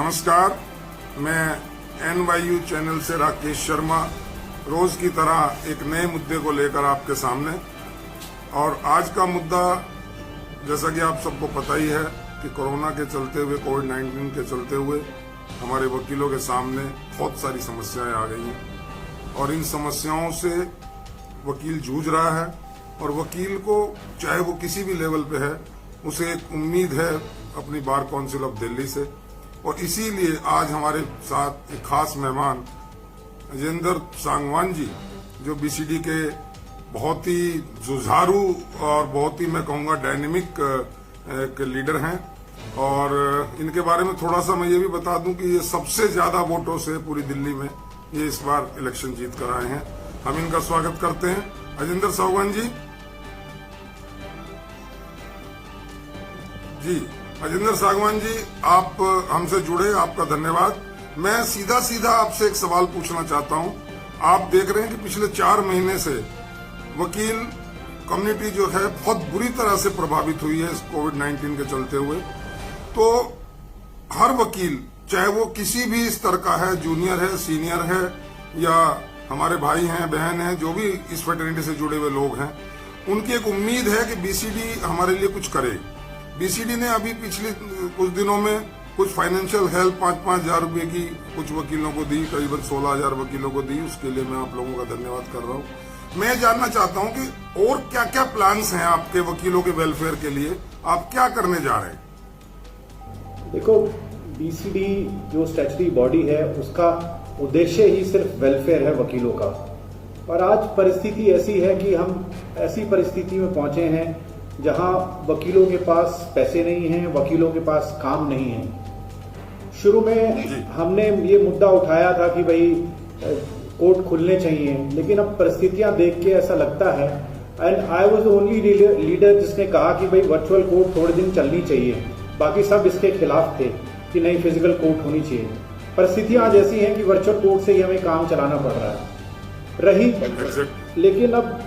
नमस्कार, मैं NYU channel से राकेश शर्मा रोज की तरह एक नए मुद्दे को लेकर आपके सामने। और आज का मुद्दा, जैसा कि आप सबको पता ही है कि कोरोना के चलते हुए, कोविड-19 के चलते हुए हमारे वकीलों के सामने बहुत सारी समस्याएं आ गई हैं और इन समस्याओं से वकील जूझ रहा है। और वकील को, चाहे वो किसी भी लेवल पे है, उसे एक उम्मीद है अपनी बार काउंसिल ऑफ दिल्ली से। और इसीलिए आज हमारे साथ एक खास मेहमान अजेंद्र सांगवान जी, जो बीसीडी के बहुत ही जुझारू और बहुत ही, मैं कहूँगा, डायनेमिक के लीडर हैं। और इनके बारे में थोड़ा सा मैं ये भी बता दूं कि ये सबसे ज्यादा वोटों से पूरी दिल्ली में ये इस बार इलेक्शन जीत कर आए हैं। हम इनका स्वागत करते हैं। अजेंद्र सांगवान जी। अजेंद्र सांगवान जी, आप हमसे जुड़े, आपका धन्यवाद। मैं सीधा सीधा आपसे एक सवाल पूछना चाहता हूं। आप देख रहे हैं कि पिछले 4 महीने से वकील कम्युनिटी जो है बहुत बुरी तरह से प्रभावित हुई है इस कोविड-19 के चलते हुए। तो हर वकील, चाहे वो किसी भी स्तर का है, जूनियर है, सीनियर है, या हमारे भाई हैं, बहन हैं, जो भी इस फेटर्निटी से जुड़े हुए लोग हैं, उनकी एक उम्मीद है कि बीसीडी हमारे लिए कुछ करे। बीसीडी ने अभी पिछले कुछ दिनों में कुछ फाइनेंशियल हेल्प 5-5 हजार रुपए की कुछ वकीलों को दी, करीबन 16,000 वकीलों को दी। उसके लिए मैं आप लोगों का धन्यवाद कर रहा हूं। मैं जानना चाहता हूं कि और क्या क्या प्लान्स हैं आपके वकीलों के वेलफेयर के लिए, आप क्या करने जा रहे हैं? देखो, बीसीडी जो स्टैच्यूटरी बॉडी है, उसका उद्देश्य ही सिर्फ वेलफेयर है वकीलों का। और आज परिस्थिति ऐसी है कि हम ऐसी परिस्थिति में पहुंचे हैं जहां वकीलों के पास पैसे नहीं हैं, वकीलों के पास काम नहीं है। शुरू में हमने ये मुद्दा उठाया था कि भाई कोर्ट खुलने चाहिए, लेकिन अब परिस्थितियां देख के ऐसा लगता है, and I was the only leader जिसने कहा कि भाई वर्चुअल कोर्ट थोड़े दिन चलनी चाहिए। बाकी सब इसके खिलाफ थे कि नहीं, फिजिकल कोर्ट होनी चाहिए। परिस्थितियां आज ऐसी हैं कि वर्चुअल कोर्ट से ही हमें काम चलाना पड़ रहा है। लेकिन अब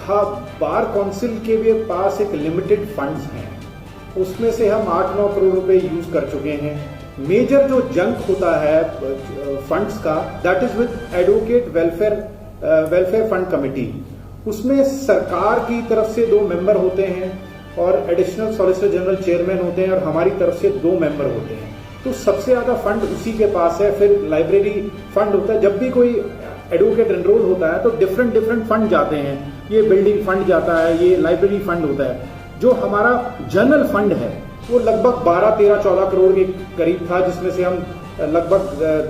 हाँ, बार काउंसिल के भी पास एक लिमिटेड फंड्स हैं, उसमें से हम 8-9 करोड़ रुपए यूज कर चुके हैं। मेजर जो जंक होता है फंड्स का, that is with advocate welfare fund committee. उसमें सरकार की तरफ से 2 मेंबर होते हैं और एडिशनल सॉलिसिटर जनरल चेयरमैन होते हैं, और हमारी तरफ से 2 मेंबर होते हैं। तो सबसे ज्यादा फंड उसी के पास है। फिर लाइब्रेरी फंड होता है। जब भी कोई एडवोकेट एनरोल होता है तो डिफरेंट फंड जाते हैं। ये बिल्डिंग फंड जाता है, ये लाइब्रेरी फंड होता है। जो हमारा जनरल फंड है वो लगभग 12, 13, 14 करोड़ के करीब था, जिसमें से हम लगभग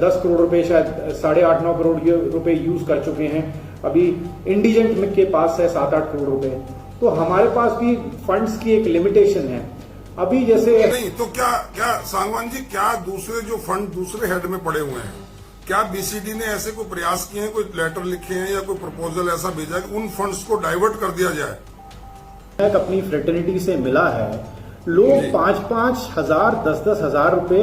10 करोड़ रुपए, शायद 8.5-9 करोड़ रुपए यूज कर चुके हैं। अभी इंडिजेंट के पास है 7-8 करोड़ रुपए। तो हमारे पास भी फंड्स की एक लिमिटेशन है। अभी जैसे नहीं तो क्या सांगवान जी, क्या दूसरे जो फंड दूसरे हेड में पड़े हुए हैं, क्या बीसीडी ने ऐसे कोई प्रयास किए हैं, कोई लेटर लिखे हैं या कोई प्रपोजल ऐसा भेजा है कि उन फंड्स को डाइवर्ट कर दिया जाए? अपनी फ्रेटर्निटी से मिला है, लोग 5-5 हजार, 10-10 हजार रुपए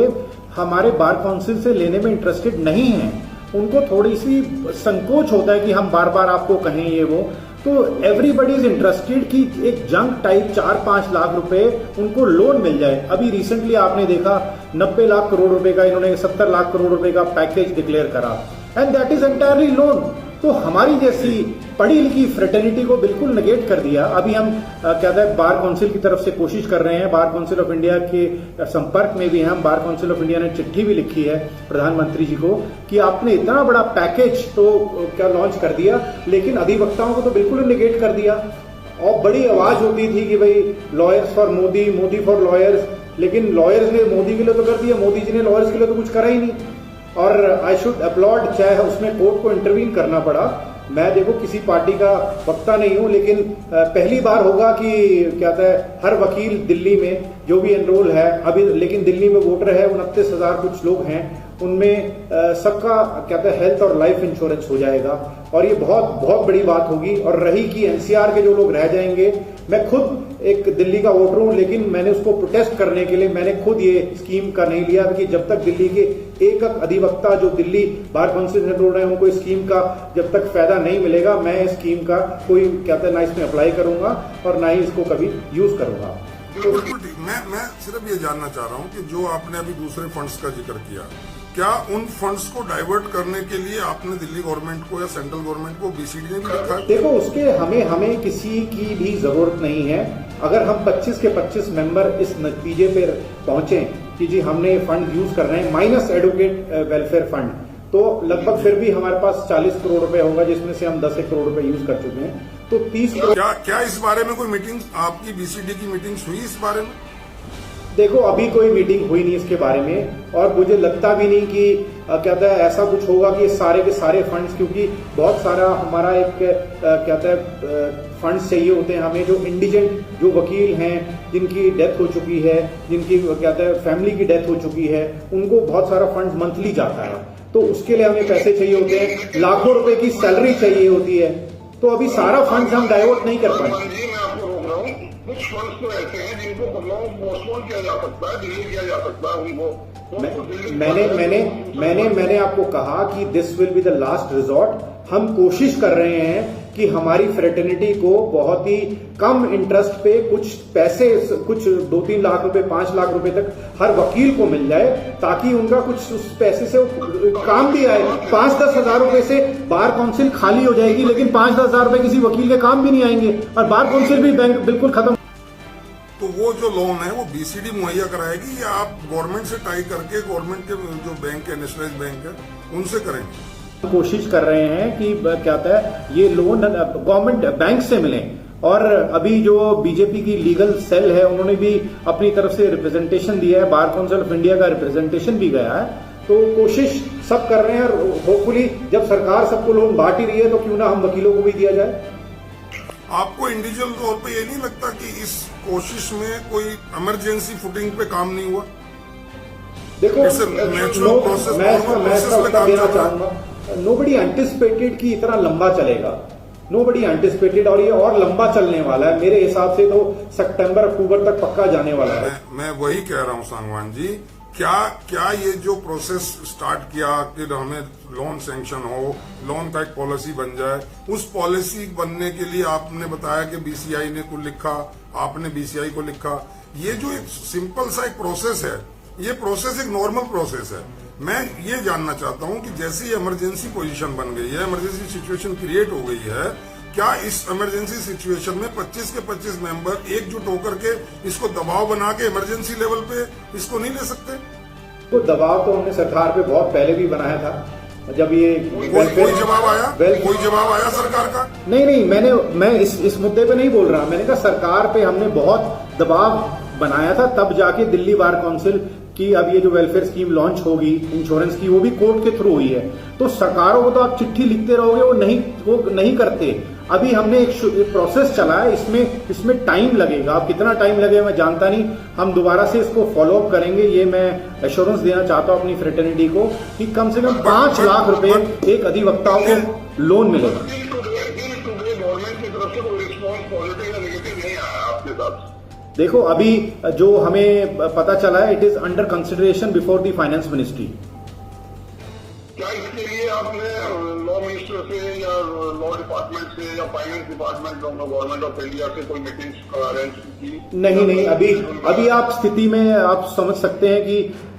हमारे बार काउंसिल से लेने में इंटरेस्टेड नहीं हैं। उनको थोड़ी सी संकोच होता है कि हम बार बार आपको कहें ये वो। तो एवरीबडी इज इंटरेस्टेड कि एक जंक टाइप 4-5 लाख रुपए उनको लोन मिल जाए। अभी रिसेंटली आपने देखा 90 लाख करोड़ रुपए का, इन्होंने 70 लाख करोड़ रुपए का पैकेज डिक्लेयर करा, and that is entirely loan. तो हमारी जैसी पढ़ी लिखी फ्रेटर्निटी को बिल्कुल नेगेट कर दिया। अभी हम कहते हैं बार काउंसिल की तरफ से कोशिश कर रहे हैं, बार काउंसिल ऑफ इंडिया के संपर्क में भी हम, बार काउंसिल ऑफ इंडिया ने चिट्ठी भी लिखी है प्रधानमंत्री जी को कि आपने इतना बड़ा पैकेज तो क्या लॉन्च कर दिया, लेकिन अधिवक्ताओं को तो बिल्कुल नेगेट कर दिया। और बड़ी आवाज होती थी कि भाई lawyers for Modi, Modi for lawyers, लेकिन लॉयर्स ने मोदी के लिए तो कर दिया, मोदी जी ने लॉयर्स के लिए तो कुछ करा ही नहीं। और आई शुड अपलॉड, चाहे उसमें कोर्ट को इंटरवीन करना पड़ा। मैं देखो किसी पार्टी का वक्ता नहीं हूं, लेकिन पहली बार होगा कि क्या कहता है, हर वकील दिल्ली में जो भी एनरोल है अभी, लेकिन दिल्ली में वोटर है 29,000 कुछ लोग हैं, उनमें सबका कहते हैं हेल्थ और लाइफ इंश्योरेंस हो जाएगा। और ये बहुत बहुत बड़ी बात होगी। और रही कि एनसीआर के जो लोग रह जाएंगे, मैं खुद एक दिल्ली का वोटर हूं, लेकिन मैंने उसको प्रोटेस्ट करने के लिए मैंने खुद ये स्कीम का नहीं लिया कि जब तक दिल्ली के एक अधिवक्ता जो दिल्ली बार काउंसिल से एनरोल रहे हैं उनको इस स्कीम का जब तक फायदा नहीं मिलेगा, मैं इस स्कीम का कोई कहते हैं ना इसमें अप्लाई करूंगा और ना ही इसको कभी यूज करूंगा। बिल्कुल ठीक। मैं सिर्फ ये जानना चाह रहा हूँ कि जो आपने अभी दूसरे फंड्स का जिक्र किया, क्या उन फंड्स को डाइवर्ट करने के लिए आपने दिल्ली गवर्नमेंट को या सेंट्रल गवर्नमेंट को बीसीडी ने भी लिखा है? देखो, उसके हमें किसी की भी जरूरत नहीं है। अगर हम 25 के 25 मेंबर इस नतीजे पर पहुंचे कि जी हमने फंड यूज कर रहे हैं माइनस एडवोकेट वेलफेयर फंड, तो लगभग फिर भी हमारे पास 40 करोड़ रुपए होगा, जिसमें से हम 10 करोड़ रुपए यूज कर चुके हैं। तो 30 करोड़। क्या इस बारे में कोई मीटिंग, आपकी बीसीडी की मीटिंग्स हुई इस बारे में? देखो, अभी कोई मीटिंग हुई नहीं इसके बारे में, और मुझे लगता भी नहीं कि कहता है ऐसा कुछ होगा कि सारे के सारे फंड्स, क्योंकि बहुत सारा हमारा एक कहता है फंड्स चाहिए होते हैं हमें, जो इंडिजेंट जो वकील हैं जिनकी डेथ हो चुकी है, जिनकी कहता है फैमिली की डेथ हो चुकी है, उनको बहुत सारा फंड्स मंथली जाता है, तो उसके लिए हमें पैसे चाहिए होते हैं, लाखों रुपए की सैलरी चाहिए होती है, तो अभी सारा फंड्स हम डाइवर्ट नहीं कर पाएंगे। मैं आपको रोक रहा हूँ, कुछ फंड्स तो ऐसे हैं जिनको पोस्टपोन किया जा सकता है, डिले किया जा सकता है उनको। मैंने आपको कहा कि this will be the last resort. हम कोशिश कर रहे हैं कि हमारी फ्रेटर्निटी को बहुत ही कम इंटरेस्ट पे कुछ पैसे, कुछ 2-3 लाख रुपए, 5 लाख रुपए तक हर वकील को मिल जाए, ताकि उनका कुछ उस पैसे से काम भी आए। 5-10 हजार रुपए से बार काउंसिल खाली हो जाएगी, लेकिन 5-10 हजार रुपए किसी वकील के काम भी नहीं आएंगे, और बार काउंसिल भी बैंक बिल्कुल खत्म। तो वो जो लोन है वो बीसीडी मुहैया कराएगी, या आप गवर्नमेंट से टाई करके गवर्नमेंट के जो बैंक है, नेशनलाइज बैंक है, उनसे करेंगे? कोशिश कर रहे हैं कि क्या कहता है ये लोन गवर्नमेंट बैंक से मिले, और अभी जो बीजेपी की लीगल सेल है उन्होंने भी अपनी तरफ से रिप्रेजेंटेशन दिया है, बार काउंसिल ऑफ इंडिया का रिप्रेजेंटेशन भी गया है, तो कोशिश सब कर रहे हैं, और होपफुली जब सरकार सबको लोन बांट ही रही है तो क्यों ना हम वकीलों को भी दिया जाए। आपको इंडिविजुअल तौर पे ये नहीं लगता कि इस कोशिश में कोई इमरजेंसी फुटिंग पे काम नहीं हुआ? देखो, मैं इसका उत्तर देना चाहूंगा, नोबडी एंटिसिपेटेड कि इतना लंबा चलेगा, नोबडी एंटिसिपेटेड, और ये और लंबा चलने वाला है। मेरे हिसाब से तो सितंबर अक्टूबर तक पक्का जाने वाला है। मैं वही कह रहा हूं सांगवान जी, क्या ये जो प्रोसेस स्टार्ट किया कि हमें लोन सैंक्शन हो, लोन का एक पॉलिसी बन जाए, उस पॉलिसी बनने के लिए आपने बताया कि बीसीआई ने को लिखा, आपने बीसीआई को लिखा, ये जो एक सिंपल सा एक प्रोसेस है, ये प्रोसेस एक नॉर्मल प्रोसेस है। मैं ये जानना चाहता हूं कि जैसे ये इमरजेंसी पोजीशन बन गई है, इमरजेंसी सिचुएशन क्रिएट हो गई है, क्या इस इमरजेंसी सिचुएशन में 25 के 25 मेंबर एकजुट होकर के इसको दबाव बना के इमरजेंसी लेवल पे इसको नहीं ले सकते? तो दबाव तो हमने सरकार पे बहुत पहले भी बनाया था, जब ये कोई जवाब आया? कोई जवाब आया सरकार का? नहीं, मैं इस मुद्दे पे नहीं बोल रहा। मैंने कहा सरकार पे हमने बहुत दबाव बनाया था, तब जाके दिल्ली बार काउंसिल की अब ये जो वेलफेयर स्कीम लॉन्च होगी इंश्योरेंस की, वो भी कोर्ट के थ्रू हुई है। तो सरकारों को तो आप चिट्ठी लिखते रहोगे, वो नहीं करते। अभी हमने एक प्रोसेस चला है, इसमें टाइम लगेगा। अब कितना टाइम लगेगा मैं जानता नहीं, हम दोबारा से इसको फॉलो अप करेंगे। ये मैं एश्योरेंस देना चाहता हूं अपनी फ्रेटर्निटी को कि कम से कम 5 लाख रुपए एक अधिवक्ताओं को लोन मिलेगा। गवर्नमेंट की तरफ से कोई रिस्पॉन्स पॉजिटिव या नेगेटिव नहीं आया आपके साथ? देखो, अभी जो हमें पता चला है, it is under consideration before the finance ministry. क्या इसके लिए आपने लॉ मिनिस्टर से या लॉ डिपार्टमेंट से या finance department government of India से कोई मीटिंग अरेंज की? नहीं, अभी आप स्थिति में आप समझ सकते हैं कि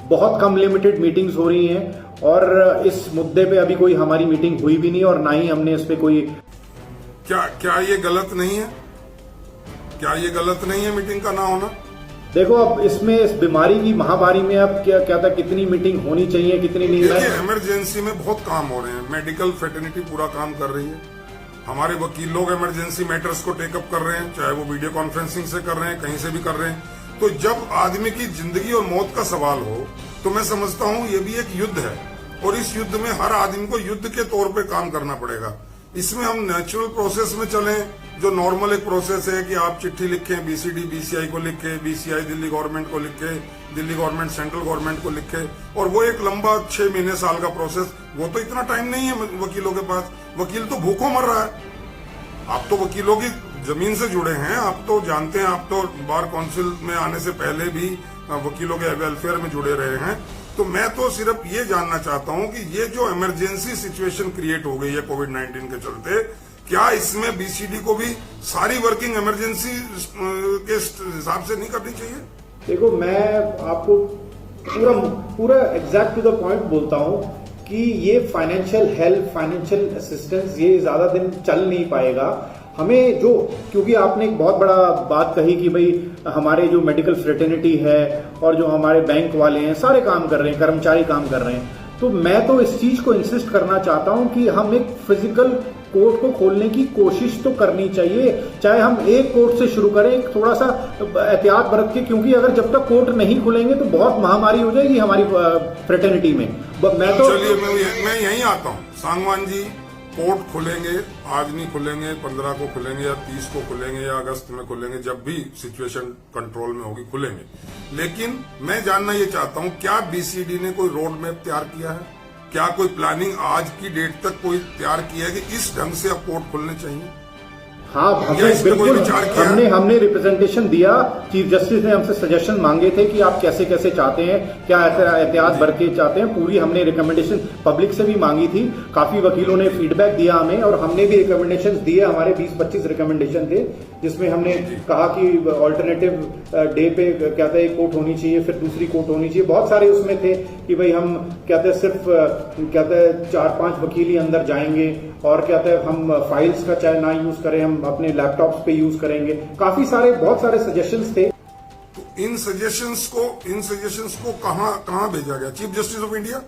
बहुत कम लिमिटेड मीटिंग्स हो रही हैं, और इस मुद्दे पे अभी कोई हमारी मीटिंग हुई भी नहीं, और ना ही हमने इस पे कोई। क्या ये गलत नहीं है? क्या ये गलत नहीं है मीटिंग का ना होना? देखो, अब इसमें इस बीमारी की महामारी में अब क्या था, कितनी मीटिंग होनी चाहिए, कितनी नहीं। देखिए, इमरजेंसी में बहुत काम हो रहे हैं, मेडिकल फ्रेटर्निटी पूरा काम कर रही है, हमारे वकील लोग इमरजेंसी मैटर्स को टेकअप कर रहे हैं, चाहे वो वीडियो कॉन्फ्रेंसिंग से कर रहे हैं, कहीं से भी कर रहे हैं। तो जब आदमी की जिंदगी और मौत का सवाल हो, तो मैं समझता हूं ये भी एक युद्ध है, और इस युद्ध में हर आदमी को युद्ध के तौर पे काम करना पड़ेगा। इसमें हम नेचुरल प्रोसेस में चलें, जो नॉर्मल एक प्रोसेस है कि आप चिट्ठी लिखें, बीसीडी बीसीआई को लिखे, बीसीआई दिल्ली गवर्नमेंट को लिखे, दिल्ली गवर्नमेंट सेंट्रल गवर्नमेंट को लिखे, और वो एक लंबा 6 महीने साल का प्रोसेस, वो तो इतना टाइम नहीं है वकीलों के पास। वकील तो भूखों मर रहा है। आप तो वकीलों की जमीन से जुड़े हैं, आप तो जानते हैं, आप तो बार काउंसिल में आने से पहले भी वकीलों के वेलफेयर में जुड़े रहे हैं। तो मैं तो सिर्फ ये जानना चाहता हूं कि ये जो इमरजेंसी सिचुएशन क्रिएट हो गई है कोविड-19 के चलते, क्या इसमें बीसीडी को भी सारी वर्किंग इमरजेंसी के हिसाब से नहीं करनी चाहिए? देखो, मैं आपको पूरा एग्जैक्ट टू द पॉइंट बोलता हूं कि ये फाइनेंशियल हेल्प, फाइनेंशियल असिस्टेंस ये ज्यादा दिन चल नहीं पाएगा। हमें जो, क्योंकि आपने एक बहुत बड़ा बात कही कि भाई हमारे जो मेडिकल फ्रेटर्निटी है और जो हमारे बैंक वाले हैं सारे काम कर रहे हैं, कर्मचारी काम कर रहे हैं, तो मैं तो इस चीज को इंसिस्ट करना चाहता हूं कि हम एक फिजिकल कोर्ट को खोलने की कोशिश तो करनी चाहिए। चाहे हम एक कोर्ट से शुरू करें, थोड़ा सा एहतियात बरत के, क्योंकि अगर जब तक कोर्ट नहीं खुलेंगे तो बहुत महामारी हो जाएगी हमारी फ्रेटर्निटी में। मैं तो चलिए मैं यहीं आता हूं। सांगवान जी, कोर्ट खुलेंगे, आज नहीं खुलेंगे, 15 को खुलेंगे या 30 को खुलेंगे या अगस्त में खुलेंगे, जब भी सिचुएशन कंट्रोल में होगी खुलेंगे। लेकिन मैं जानना ये चाहता हूं, क्या बीसीडी ने कोई रोड मैप तैयार किया है? क्या कोई प्लानिंग आज की डेट तक कोई तैयार किया है कि इस ढंग से अब कोर्ट खुलने चाहिए? हाँ, बिल्कुल हमने रिप्रेजेंटेशन दिया। चीफ जस्टिस ने हमसे सजेशन मांगे थे कि आप कैसे कैसे चाहते हैं, क्या एहतियात बरत के चाहते हैं। पूरी हमने रिकमेंडेशन पब्लिक से भी मांगी थी, काफी वकीलों ने फीडबैक दिया हमें, और हमने भी रिकमेंडेशन दिए। हमारे 20-25 रिकमेंडेशन थे, जिसमें हमने कहा कि ऑल्टरनेटिव डे पे क्या था, एक कोर्ट होनी चाहिए, फिर दूसरी कोर्ट होनी चाहिए। बहुत सारे उसमें थे कि भाई हम कहते हैं सिर्फ कहते हैं 4-5 वकील ही अंदर जाएंगे, और कहते हैं हम फाइल्स का चाहे ना यूज करें, हम अपने लैपटॉप्स पे यूज करेंगे। काफी सारे बहुत सारे सजेशंस थे। तो इन सजेशंस को कहां भेजा गया? चीफ जस्टिस ऑफ इंडिया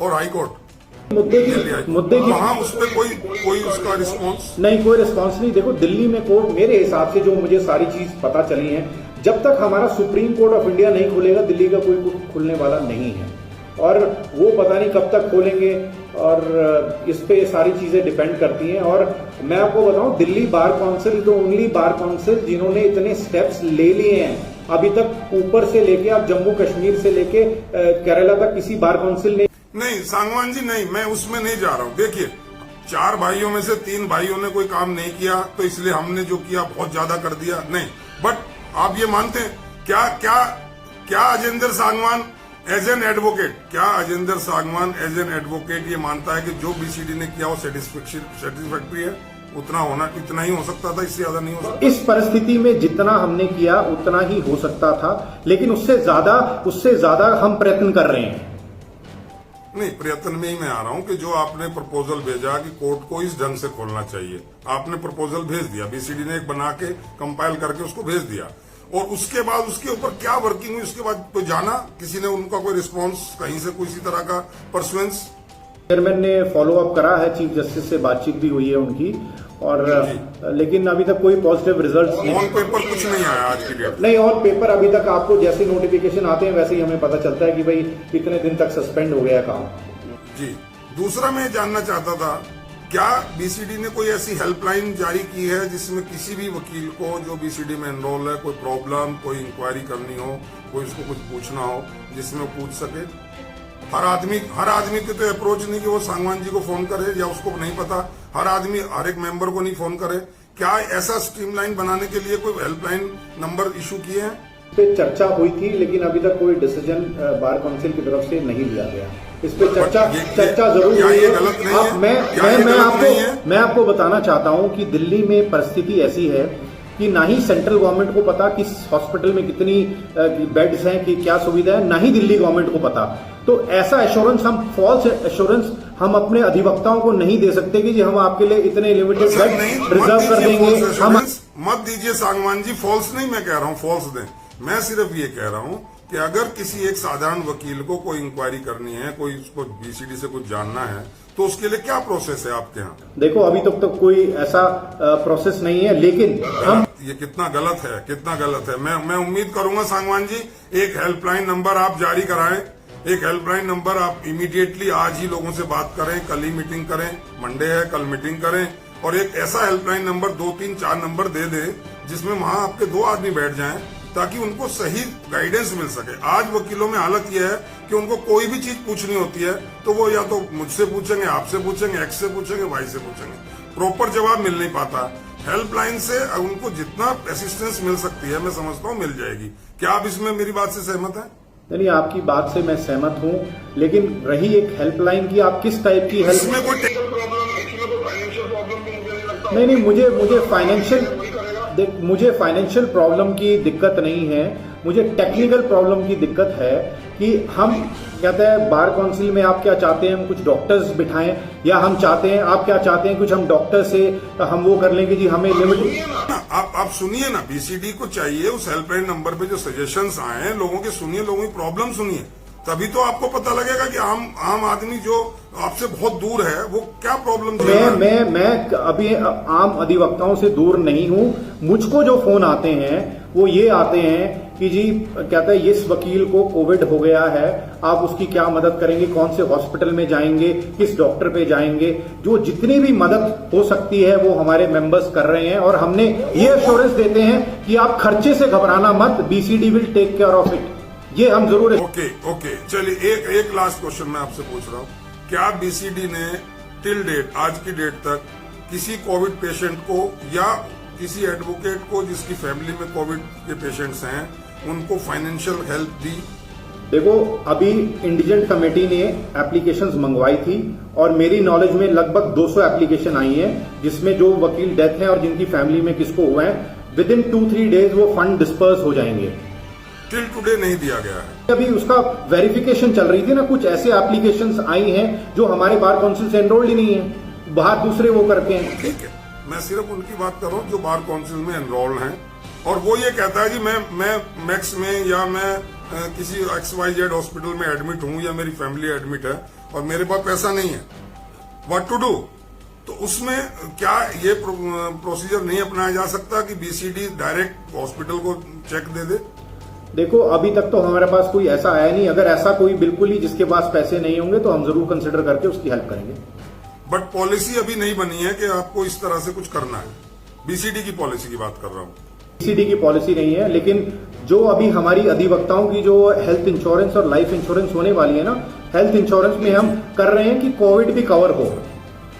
और हाई कोर्ट मुद्दे की वहां उस पर कोई उसका रिस्पॉन्स नहीं, कोई रिस्पॉन्स नहीं। देखो, दिल्ली में कोर्ट, मेरे हिसाब से जो मुझे सारी चीज पता चली है, जब तक हमारा सुप्रीम कोर्ट ऑफ इंडिया नहीं खुलेगा, दिल्ली का कोई कोर्ट खुलने वाला नहीं है। और वो पता नहीं कब तक खोलेंगे, और इस पे सारी चीजें डिपेंड करती हैं। और मैं आपको बताऊं, दिल्ली बार काउंसिल तो ओनली बार काउंसिल जिन्होंने इतने स्टेप्स ले लिए हैं अभी तक, ऊपर से लेके आप जम्मू कश्मीर से लेके केरला तक किसी बार काउंसिल ने नहीं। सांगवान जी नहीं, मैं उसमें नहीं जा रहा हूं। देखिए, 4 भाइयों में से 3 भाइयों ने कोई काम नहीं किया, तो इसलिए हमने जो किया बहुत ज्यादा कर दिया, नहीं। बट आप ये मानते हैं क्या Ajendra Sangwan as an advocate, as an advocate ये मानता है कि जो बीसीडी ने किया वो सेटिस्फैक्ट्री है? इतना ही हो सकता था, इससे ज्यादा नहीं हो सकता। इस परिस्थिति में जितना हमने किया उतना ही हो सकता था, लेकिन उससे ज्यादा हम प्रयत्न कर रहे हैं। नहीं, प्रयत्न में ही मैं आ रहा हूं कि जो आपने प्रपोजल भेजा कि कोर्ट को इस ढंग से खोलना चाहिए, आपने प्रपोजल भेज दिया, बीसीडी ने एक बना के कंपाइल करके उसको भेज दिया, और उसके बाद उसके ऊपर क्या वर्किंग हुई? उसके बाद तो जाना किसी ने उनका कोई रिस्पांस कहीं से किसी तरह का परसुएंस? चेयरमैन ने फॉलो अप करा है, चीफ जस्टिस से बातचीत भी हुई है उनकी, और लेकिन अभी तक कोई पॉजिटिव रिजल्ट ऑन पेपर कुछ नहीं आया आज की डेट। नहीं, ऑन पेपर अभी तक आपको जैसे नोटिफिकेशन आते हैं वैसे ही हमें पता चलता है कि भाई इतने दिन तक सस्पेंड हो गया काम। जी, दूसरा मैं जानना चाहता था, क्या बीसीडी ने कोई ऐसी हेल्पलाइन जारी की है जिसमें किसी भी वकील को जो बीसीडी में एनरोल है, कोई प्रॉब्लम, कोई इंक्वायरी करनी हो, कोई उसको कुछ पूछना हो, जिसमें वो पूछ सके? हर आदमी की तो अप्रोच नहीं कि वो सांगवान जी को फोन करे, या उसको नहीं पता, हर एक मेंबर को नहीं फोन करे। क्या ऐसा स्ट्रीमलाइन बनाने के लिए कोई हेल्पलाइन नंबर इशू किए हैं? इस पे चर्चा हुई थी, लेकिन अभी तक कोई डिसीजन बार काउंसिल की तरफ से नहीं लिया गया। इस पे चर्चा जरूर हुई है। मैं आपको बताना चाहता हूं कि दिल्ली में परिस्थिति ऐसी है कि ना ही सेंट्रल गवर्नमेंट को पता कि हॉस्पिटल में कितनी बेड्स हैं, कि क्या सुविधा है, ना ही दिल्ली गवर्नमेंट को पता। तो ऐसा एश्योरेंस, फॉल्स एश्योरेंस हम अपने अधिवक्ताओं को नहीं दे सकते कि हम आपके लिए इतने लिमिटेड बेड रिजर्व कर देंगे। हम मत दीजिए सांगवान जी, फॉल्स नहीं मैं कह रहा हूँ फॉल्स दें। मैं सिर्फ ये कह रहा हूँ कि अगर किसी एक साधारण वकील को कोई इंक्वायरी करनी है, कोई उसको बीसीडी से कुछ जानना है, तो उसके लिए क्या प्रोसेस है आपके यहाँ? देखो, अभी तक तो कोई ऐसा प्रोसेस नहीं है, लेकिन हम ये कितना गलत है। मैं उम्मीद करूंगा सांगवान जी, एक हेल्पलाइन नंबर आप जारी कराएं, एक हेल्पलाइन नंबर आप इमीडिएटली आज ही लोगों से बात करें, कल ही मीटिंग करें, मंडे है कल मीटिंग करें, और एक ऐसा हेल्पलाइन नंबर 2, 3, 4 नंबर दे दे जिसमें वहां आपके 2 आदमी बैठ जाएं, ताकि उनको सही गाइडेंस मिल सके। आज वकीलों में हालत यह है कि उनको कोई भी चीज पूछनी होती है तो वो या तो मुझसे पूछेंगे, आपसे पूछेंगे, एक्स से पूछेंगे, वाई से पूछेंगे, प्रॉपर जवाब मिल नहीं पाता। हेल्पलाइन से उनको जितना असिस्टेंस मिल सकती है, मैं समझता हूँ मिल जाएगी। क्या आप इसमें मेरी बात से सहमत हैं? नहीं, आपकी बात से मैं सहमत हूँ, लेकिन रही एक हेल्पलाइन की, आप किस टाइप की हेल्प? इसमें कोई टेक्निकल प्रॉब्लम, इसमें कोई फाइनेंशियल प्रॉब्लम भी मुझे नहीं लगता नहीं, मुझे फाइनेंशियल प्रॉब्लम की दिक्कत नहीं है। मुझे टेक्निकल प्रॉब्लम की दिक्कत है कि हम कहते हैं बार काउंसिल में आप क्या चाहते हैं हम कुछ डॉक्टर्स बिठाएं, या हम चाहते हैं आप क्या चाहते हैं कुछ हम डॉक्टर से हम वो कर लें कि जी हमें लिमिट। आप सुनिए ना, बीसीडी को चाहिए उस हेल्पलाइन नंबर पे जो सजेशंस आए हैं लोगों के सुनिए, लोगों की प्रॉब्लम सुनिए, तभी तो आपको पता लगेगा कि आम आदमी जो आपसे बहुत दूर है वो क्या प्रॉब्लम। मैं अभी आम अधिवक्ताओं से दूर नहीं हूं। मुझको जो फोन आते हैं वो ये आते हैं कि जी कहता है इस वकील को कोविड हो गया है, आप उसकी क्या मदद करेंगे, कौन से हॉस्पिटल में जाएंगे, किस डॉक्टर पे जाएंगे। जो जितनी भी मदद हो सकती है वो हमारे मेंबर्स कर रहे हैं, और हमने ये एश्योरेंस देते हैं कि आप खर्चे से घबराना मत, BCD will take care of it. ये हम जरूर। ओके चलिए एक लास्ट क्वेश्चन मैं आपसे पूछ रहा हूँ, क्या बीसीडी ने टिल डेट आज की डेट तक किसी कोविड पेशेंट को या किसी एडवोकेट को जिसकी फैमिली में कोविड के पेशेंट्स हैं उनको फाइनेंशियल हेल्प दी? देखो अभी इंडिजेंट कमेटी ने एप्लीकेशंस मंगवाई थी और मेरी नॉलेज में लगभग 200 एप्लीकेशन आई हैं, जिसमें जो वकील डेथ है और जिनकी फैमिली में किसको हुआ है विद इन 2-3 डेज वो फंड डिस्पर्स हो जाएंगे। टिल टुडे नहीं दिया गया है। अभी उसका वेरिफिकेशन चल रही थी ना, कुछ ऐसे एप्लीकेशंस आई हैं जो हमारे बार काउंसिल से एनरोल्ड ही नहीं है, बाहर दूसरे वो करके हैं। ठीक है, मैं सिर्फ उनकी बात कर रहा हूँ जो बार काउंसिल में एनरोल्ड हैं और वो ये कहता है कि मैं मैक्स में या मैं किसी XYZ हॉस्पिटल में एडमिट हूँ या मेरी फैमिली एडमिट है और मेरे पास पैसा नहीं है, व्हाट टू डू? तो उसमें क्या ये प्रोसीजर नहीं अपनाया जा सकता कि बीसीडी डायरेक्ट हॉस्पिटल को चेक दे दे? देखो अभी तक तो हमारे पास कोई ऐसा आया नहीं। अगर ऐसा कोई बिल्कुल ही जिसके पास पैसे नहीं होंगे तो हम जरूर कंसिडर करके उसकी हेल्प करेंगे। बट पॉलिसी अभी नहीं बनी है कि आपको इस तरह से कुछ करना है। बीसीडी की पॉलिसी की बात कर रहा हूँ। बीसीडी की पॉलिसी नहीं है, लेकिन जो अभी हमारी अधिवक्ताओं की जो हेल्थ इंश्योरेंस और लाइफ इंश्योरेंस होने वाली है ना, हेल्थ इंश्योरेंस में हम कर रहे हैं कि कोविड भी कवर हो।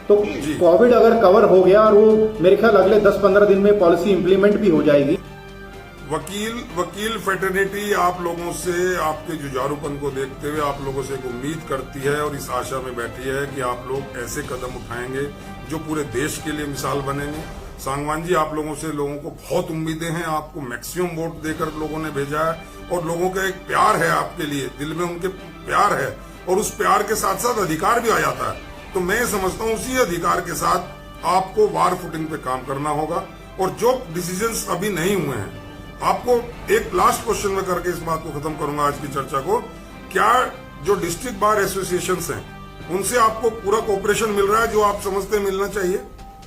तो कोविड अगर कवर हो गया और वो मेरे ख्याल अगले 10-15 दिन में पॉलिसी इंप्लीमेंट भी हो जाएगी। वकील फेटर्निटी आप लोगों से, आपके जुझारूपन को देखते हुए आप लोगों से एक उम्मीद करती है और इस आशा में बैठी है कि आप लोग ऐसे कदम उठाएंगे जो पूरे देश के लिए मिसाल बनेंगे। सांगवान जी, आप लोगों से लोगों को बहुत उम्मीदें हैं, आपको मैक्सिमम वोट देकर लोगों ने भेजा है और लोगों का एक प्यार है आपके लिए, दिल में उनके प्यार है और उस प्यार के साथ साथ अधिकार भी आ जाता है। तो मैं समझता हूँ उसी अधिकार के साथ आपको वार फुटिंग पे काम करना होगा और जो डिसीजंस अभी नहीं हुए हैं आपको एक लास्ट क्वेश्चन में करके इस बात को खत्म करूंगा आज की चर्चा को। क्या जो डिस्ट्रिक्ट बार एसोसिएशंस हैं उनसे आपको पूरा कोऑपरेशन मिल रहा है जो आप समझते हैं मिलना चाहिए?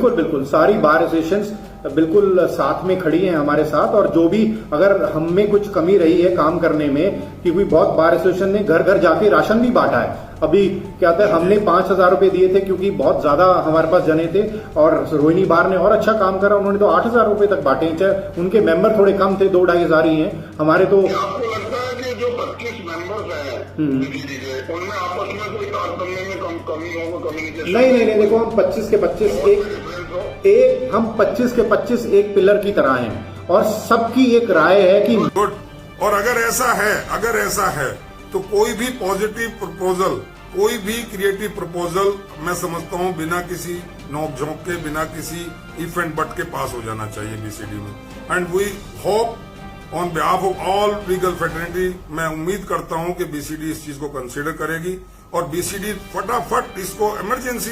बिल्कुल सारी बार एसोसिएशंस बिल्कुल साथ में खड़ी हैं हमारे साथ, और जो भी अगर हम में कुछ कमी रही है काम करने में, क्योंकि बहुत बार एसोसिएशन ने घर घर जाके राशन भी बांटा है। अभी क्या था, हमने 5,000 रुपए दिए थे क्योंकि बहुत ज्यादा हमारे पास जने थे, और रोहिणी बार ने और अच्छा काम करा, उन्होंने तो 8,000 रुपए तक बांटे। चाहे उनके मेंबर थोड़े कम थे, 2-2.5 हजार ही हैं हमारे। तो आपको लगता है कि जो 25 मेंबर्स हैं उनमें आपस में कोई तारतम्य में कमी हो, कम्युनिकेशन? नहीं, देखो हम 25 के 25 एक पिलर की तरह हैं और सबकी एक राय है कि गुड। और अगर ऐसा है तो कोई भी पॉजिटिव प्रपोजल, कोई भी क्रिएटिव प्रपोजल मैं समझता हूं बिना किसी नोक झोंक के, बिना किसी इफ एंड बट के पास हो जाना चाहिए बीसीडी में। And we hope on behalf of all legal fraternity, मैं उम्मीद करता हूं कि बीसीडी इस चीज को कंसीडर करेगी और बीसीडी फटाफट इसको इमरजेंसी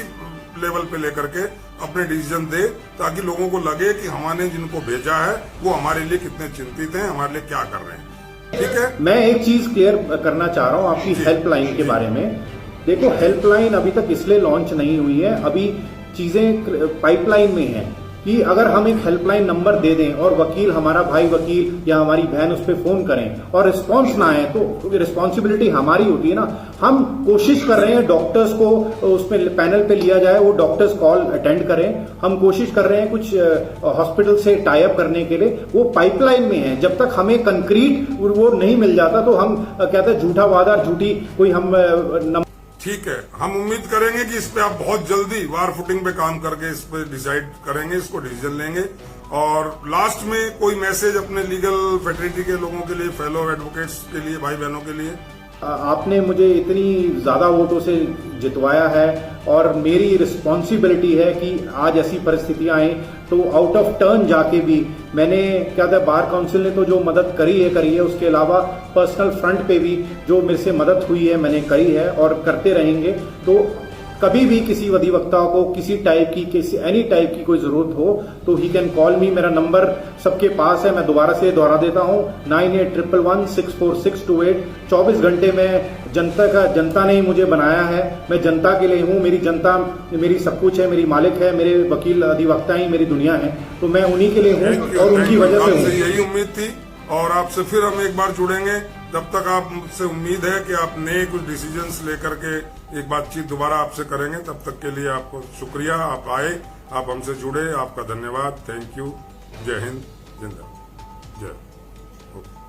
लेवल पे लेकर के अपने डिसीजन दे, ताकि लोगों को लगे कि हमने जिनको भेजा है वो हमारे लिए कितने चिंतित हैं, हमारे लिए क्या कर रहे हैं। ठीक है, मैं एक चीज क्लियर करना चाह रहा हूं आपकी हेल्पलाइन के बारे में। देखो हेल्पलाइन अभी तक इसलिए लॉन्च नहीं हुई है, अभी चीजें पाइपलाइन में हैं कि अगर हम एक हेल्पलाइन नंबर दे दें और वकील, हमारा भाई वकील या हमारी बहन उस पर फोन करें और रिस्पांस ना आए तो रिस्पांसिबिलिटी हमारी होती है ना। हम कोशिश कर रहे हैं डॉक्टर्स को उसमें पैनल पे लिया जाए, वो डॉक्टर्स कॉल अटेंड करें। हम कोशिश कर रहे हैं कुछ हॉस्पिटल से टाई अप करने के लिए, वो पाइपलाइन में है। जब तक हमें कंक्रीट वो नहीं मिल जाता तो हम कहते हैं झूठा वादा, झूठी कोई हम ठीक है, हम उम्मीद करेंगे कि इस पे आप बहुत जल्दी वार फुटिंग पे काम करके इस पे डिसाइड करेंगे, इसको डिसीजन लेंगे। और लास्ट में कोई मैसेज अपने लीगल फ्रेटर्निटी के लोगों के लिए, फेलो एडवोकेट्स के लिए, भाई बहनों के लिए? आपने मुझे इतनी ज्यादा वोटों से जितवाया है और मेरी रिस्पॉन्सिबिलिटी है कि आज ऐसी परिस्थितियां आए तो आउट ऑफ टर्न जाके भी मैंने क्या था, बार काउंसिल ने तो जो मदद करी है, उसके अलावा पर्सनल फ्रंट पे भी जो मेरे से मदद हुई है मैंने करी है और करते रहेंगे। तो कभी भी किसी अधिवक्ता को किसी एनी टाइप की कोई जरूरत हो तो ही कैन कॉल मी। मेरा नंबर सबके पास है, मैं दोबारा से दोहरा देता हूं 9811164628। 24 घंटे में जनता ने ही मुझे बनाया है, मैं जनता के लिए हूं। मेरी जनता मेरी सब कुछ है, मेरी मालिक है, मेरे वकील अधिवक्ता ही मेरी दुनिया है, तो मैं उन्हीं के लिए हूं और उनकी वजह से हूं। यही उम्मीद थी और आपसे फिर हम एक बार जुड़ेंगे। जब तक आप मुझसे उम्मीद है कि आप नए कुछ डिसीजंस लेकर के एक बातचीत दोबारा आपसे करेंगे, तब तक के लिए आपको शुक्रिया। आप आए, आप हमसे जुड़े, आपका धन्यवाद। Thank you. जय हिंद, जिंदाबाद, जय। ओके।